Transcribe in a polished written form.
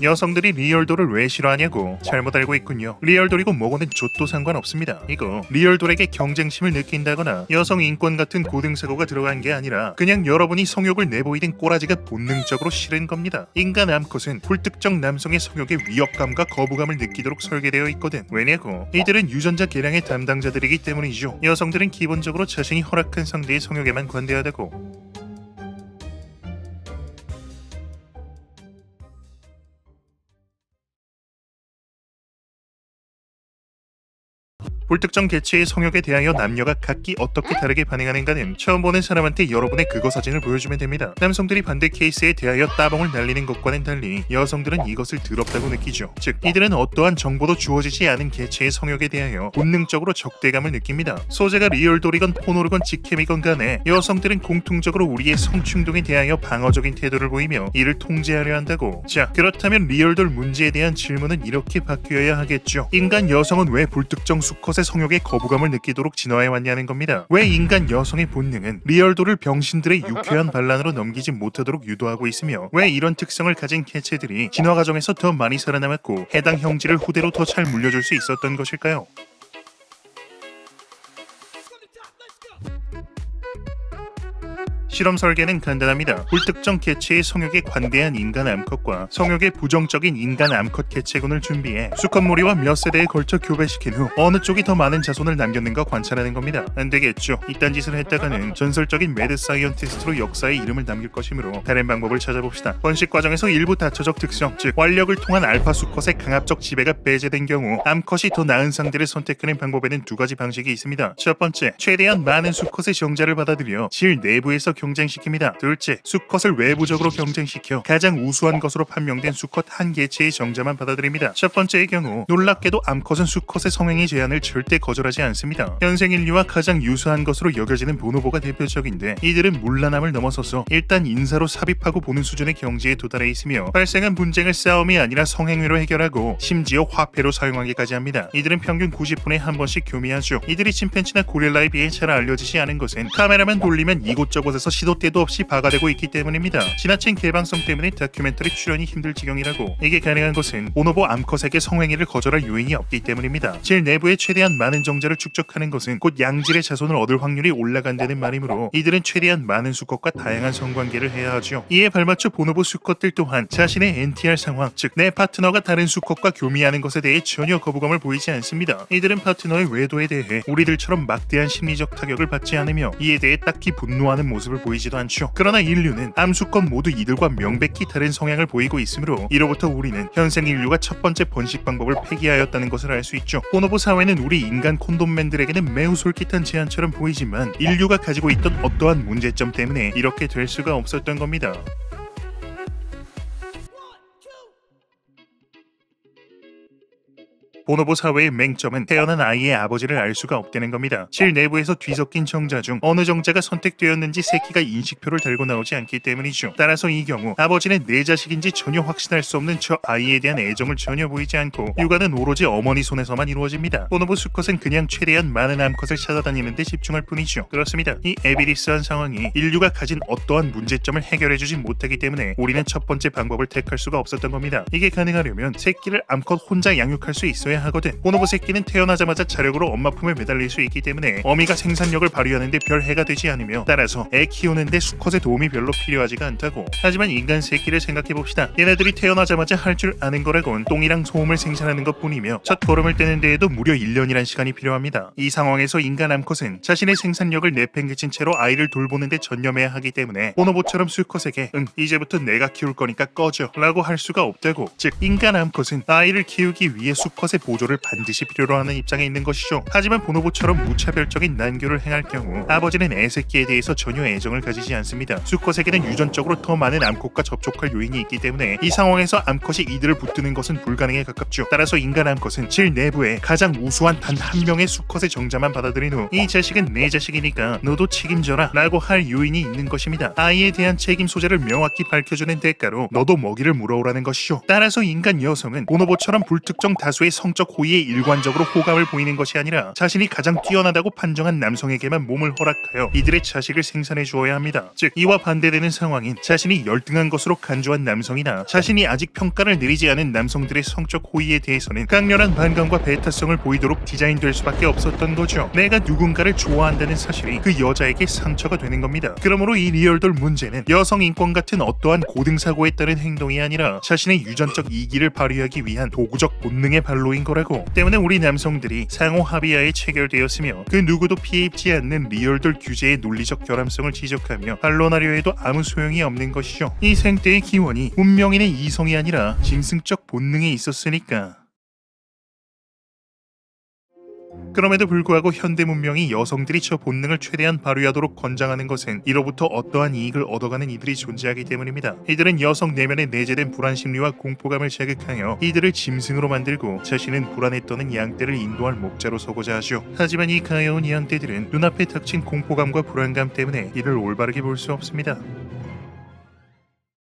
여성들이 리얼돌을 왜 싫어하냐고 잘못 알고 있군요. 리얼돌이고 뭐고는 좆도 상관없습니다. 이거 리얼돌에게 경쟁심을 느낀다거나 여성 인권 같은 고등사고가 들어간 게 아니라 그냥 여러분이 성욕을 내보이는 꼬라지가 본능적으로 싫은 겁니다. 인간 암컷은 불특정 남성의 성욕에 위협감과 거부감을 느끼도록 설계되어 있거든. 왜냐고? 이들은 유전자 개량의 담당자들이기 때문이죠. 여성들은 기본적으로 자신이 허락한 상대의 성욕에만 관대하다고. 불특정 개체의 성욕에 대하여 남녀가 각기 어떻게 다르게 반응하는가는 처음 보는 사람한테 여러분의 그거 사진을 보여주면 됩니다. 남성들이 반대 케이스에 대하여 따봉을 날리는 것과는 달리 여성들은 이것을 더럽다고 느끼죠. 즉 이들은 어떠한 정보도 주어지지 않은 개체의 성욕에 대하여 본능적으로 적대감을 느낍니다. 소재가 리얼돌이건 포노르건 직캠이건 간에 여성들은 공통적으로 우리의 성충동에 대하여 방어적인 태도를 보이며 이를 통제하려 한다고. 자, 그렇다면 리얼돌 문제에 대한 질문은 이렇게 바뀌어야 하겠죠. 인간 여성은 왜 불특정 수컷의 성욕에 거부감을 느끼도록 진화해 왔냐는 겁니다. 왜 인간 여성의 본능은 리얼돌을 병신들의 유쾌한 반란으로 넘기지 못하도록 유도하고 있으며 왜 이런 특성을 가진 개체들이 진화 과정에서 더 많이 살아남았고 해당 형질을 후대로 더 잘 물려줄 수 있었던 것일까요? 실험 설계는 간단합니다. 불특정 개체의 성욕에 관대한 인간 암컷과 성욕에 부정적인 인간 암컷 개체군을 준비해 수컷 무리와 몇 세대에 걸쳐 교배시킨 후 어느 쪽이 더 많은 자손을 남겼는가 관찰하는 겁니다. 안 되겠죠. 이딴 짓을 했다가는 전설적인 매드 사이언티스트로 역사에 이름을 남길 것이므로 다른 방법을 찾아봅시다. 번식 과정에서 일부 다처적 특성, 즉 완력을 통한 알파 수컷의 강압적 지배가 배제된 경우 암컷이 더 나은 상대를 선택하는 방법에는 두 가지 방식이 있습니다. 첫 번째, 최대한 많은 수컷의 정자를 받아들여 질 내부에서 경쟁시킵니다. 둘째, 수컷을 외부적으로 경쟁시켜 가장 우수한 것으로 판명된 수컷 한 개체의 정자만 받아들입니다. 첫 번째의 경우 놀랍게도 암컷은 수컷의 성행위 제한을 절대 거절하지 않습니다. 현생 인류와 가장 유사한 것으로 여겨지는 보노보가 대표적인데 이들은 물란함을 넘어서서 일단 인사로 삽입하고 보는 수준의 경지에 도달해 있으며 발생한 분쟁을 싸움이 아니라 성행위로 해결하고 심지어 화폐로 사용하기까지 합니다. 이들은 평균 90분에 한 번씩 교미하죠. 이들이 침팬지나 고릴라에 비해 잘 알려지지 않은 것은 카메라만 돌리면 이곳저곳에서 시도 때도 없이 박아대고 있기 때문입니다. 지나친 개방성 때문에 다큐멘터리 출연이 힘들 지경이라고. 이게 가능한 것은 보노보 암컷에게 성행위를 거절할 요인이 없기 때문입니다. 질 내부에 최대한 많은 정자를 축적하는 것은 곧 양질의 자손을 얻을 확률이 올라간다는 말이므로 이들은 최대한 많은 수컷과 다양한 성관계를 해야 하죠. 이에 발맞춰 보노보 수컷들 또한 자신의 NTR 상황, 즉 내 파트너가 다른 수컷과 교미하는 것에 대해 전혀 거부감을 보이지 않습니다. 이들은 파트너의 외도에 대해 우리들처럼 막대한 심리적 타격을 받지 않으며 이에 대해 딱히 분노하는 모습을 보이지도 않죠. 그러나 인류는 암수컷 모두 이들과 명백히 다른 성향을 보이고 있으므로 이로부터 우리는 현생 인류가 첫 번째 번식 방법을 폐기하였다는 것을 알 수 있죠. 보노보 사회는 우리 인간 콘돔맨들에게는 매우 솔깃한 제안처럼 보이지만 인류가 가지고 있던 어떠한 문제점 때문에 이렇게 될 수가 없었던 겁니다. 보노보 사회의 맹점은 태어난 아이의 아버지를 알 수가 없다는 겁니다. 질 내부에서 뒤섞인 정자 중 어느 정자가 선택되었는지 새끼가 인식표를 달고 나오지 않기 때문이죠. 따라서 이 경우 아버지는 내 자식인지 전혀 확신할 수 없는 저 아이에 대한 애정을 전혀 보이지 않고 육아는 오로지 어머니 손에서만 이루어집니다. 보노보 수컷은 그냥 최대한 많은 암컷을 찾아다니는 데 집중할 뿐이죠. 그렇습니다. 이 에비리스한 상황이 인류가 가진 어떠한 문제점을 해결해주지 못하기 때문에 우리는 첫 번째 방법을 택할 수가 없었던 겁니다. 이게 가능하려면 새끼를 암컷 혼자 양육할 수 있어야 하거든. 보노보 새끼는 태어나자마자 자력으로 엄마 품에 매달릴 수 있기 때문에 어미가 생산력을 발휘하는데 별 해가 되지 않으며 따라서 애 키우는데 수컷의 도움이 별로 필요하지가 않다고. 하지만 인간 새끼를 생각해봅시다. 얘네들이 태어나자마자 할 줄 아는 거라곤 똥이랑 소음을 생산하는 것 뿐이며 첫 걸음을 떼는 데에도 무려 1년이란 시간이 필요합니다. 이 상황에서 인간 암컷은 자신의 생산력을 내팽개친 채로 아이를 돌보는데 전념해야 하기 때문에 보노보처럼 수컷에게 이제부터 내가 키울 거니까 꺼져 라고 할 수가 없다고. 즉 인간 암컷은 아이를 키우기 위해 수컷의 보조를 반드시 필요로 하는 입장에 있는 것이죠. 하지만 보노보처럼 무차별적인 난교를 행할 경우 아버지는 애새끼에 대해서 전혀 애정을 가지지 않습니다. 수컷에게는 유전적으로 더 많은 암컷과 접촉할 요인이 있기 때문에 이 상황에서 암컷이 이들을 붙드는 것은 불가능에 가깝죠. 따라서 인간 암컷은 질 내부에 가장 우수한 단 한 명의 수컷의 정자만 받아들인 후 이 자식은 내 자식이니까 너도 책임져라 라고 할 요인이 있는 것입니다. 아이에 대한 책임 소재를 명확히 밝혀주는 대가로 너도 먹이를 물어오라는 것이죠. 따라서 인간 여성은 보노보처럼 불특정 다수의 성 성적 호의에 일관적으로 호감을 보이는 것이 아니라 자신이 가장 뛰어나다고 판정한 남성에게만 몸을 허락하여 이들의 자식을 생산해 주어야 합니다. 즉 이와 반대되는 상황인 자신이 열등한 것으로 간주한 남성이나 자신이 아직 평가를 내리지 않은 남성들의 성적 호의에 대해서는 강렬한 반감과 배타성을 보이도록 디자인될 수밖에 없었던 거죠. 내가 누군가를 좋아한다는 사실이 그 여자에게 상처가 되는 겁니다. 그러므로 이 리얼돌 문제는 여성 인권 같은 어떠한 고등사고에 따른 행동이 아니라 자신의 유전적 이기를 발휘하기 위한 도구적 본능의 발로인 거라고. 때문에 우리 남성들이 상호 합의하에 체결되었으며 그 누구도 피해 입지 않는 리얼돌 규제의 논리적 결함성을 지적하며 반론하려 해도 아무 소용이 없는 것이죠. 이 생태의 기원이 운명인의 이성이 아니라 짐승적 본능에 있었으니까. 그럼에도 불구하고 현대 문명이 여성들이 저 본능을 최대한 발휘하도록 권장하는 것은 이로부터 어떠한 이익을 얻어가는 이들이 존재하기 때문입니다. 이들은 여성 내면에 내재된 불안 심리와 공포감을 자극하여 이들을 짐승으로 만들고 자신은 불안에 떠는 양떼를 인도할 목자로 서고자 하죠. 하지만 이 가여운 양떼들은 눈앞에 닥친 공포감과 불안감 때문에 이를 올바르게 볼 수 없습니다.